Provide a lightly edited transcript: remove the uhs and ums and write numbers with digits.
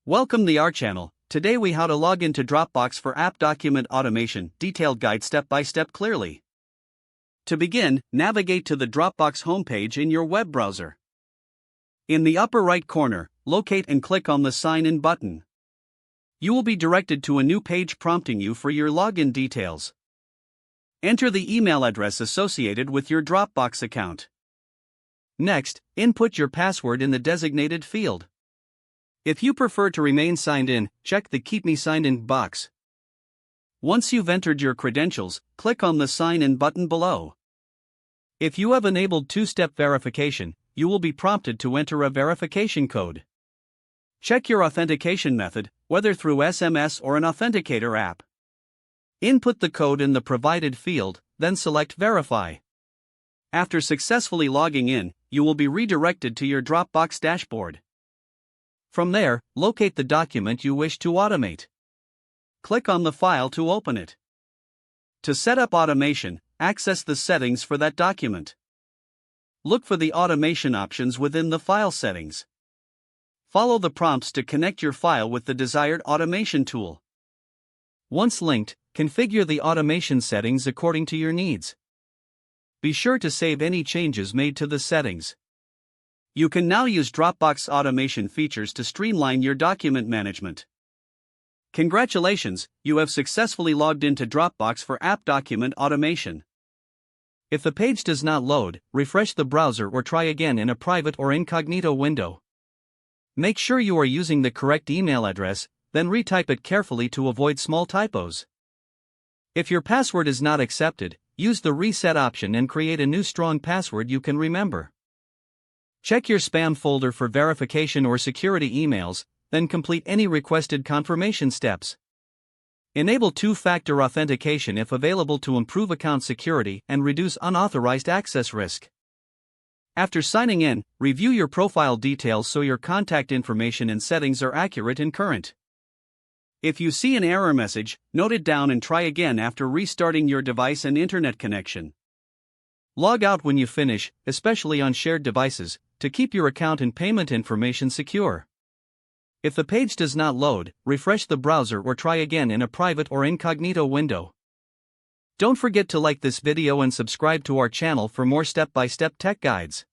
Welcome to our channel. Today we how to log into Dropbox for app document automation, detailed guide step by step clearly. To begin, navigate to the Dropbox homepage in your web browser. In the upper right corner, locate and click on the Sign In button. You will be directed to a new page prompting you for your login details. Enter the email address associated with your Dropbox account. Next, input your password in the designated field. If you prefer to remain signed in, check the Keep Me Signed In box. Once you've entered your credentials, click on the Sign In button below. If you have enabled two-step verification, you will be prompted to enter a verification code. Check your authentication method, whether through SMS or an authenticator app. Input the code in the provided field, then select Verify. After successfully logging in, you will be redirected to your Dropbox dashboard. From there, locate the document you wish to automate. Click on the file to open it. To set up automation, access the settings for that document. Look for the automation options within the file settings. Follow the prompts to connect your file with the desired automation tool. Once linked, configure the automation settings according to your needs. Be sure to save any changes made to the settings. You can now use Dropbox automation features to streamline your document management. Congratulations, you have successfully logged into Dropbox for app document automation. If the page does not load, refresh the browser or try again in a private or incognito window. Make sure you are using the correct email address, then retype it carefully to avoid small typos. If your password is not accepted, use the reset option and create a new strong password you can remember. Check your spam folder for verification or security emails, then complete any requested confirmation steps. Enable two-factor authentication if available to improve account security and reduce unauthorized access risk. After signing in, review your profile details so your contact information and settings are accurate and current. If you see an error message, note it down and try again after restarting your device and internet connection. Log out when you finish, especially on shared devices, to keep your account and payment information secure. If the page does not load, refresh the browser or try again in a private or incognito window. Don't forget to like this video and subscribe to our channel for more step-by-step tech guides.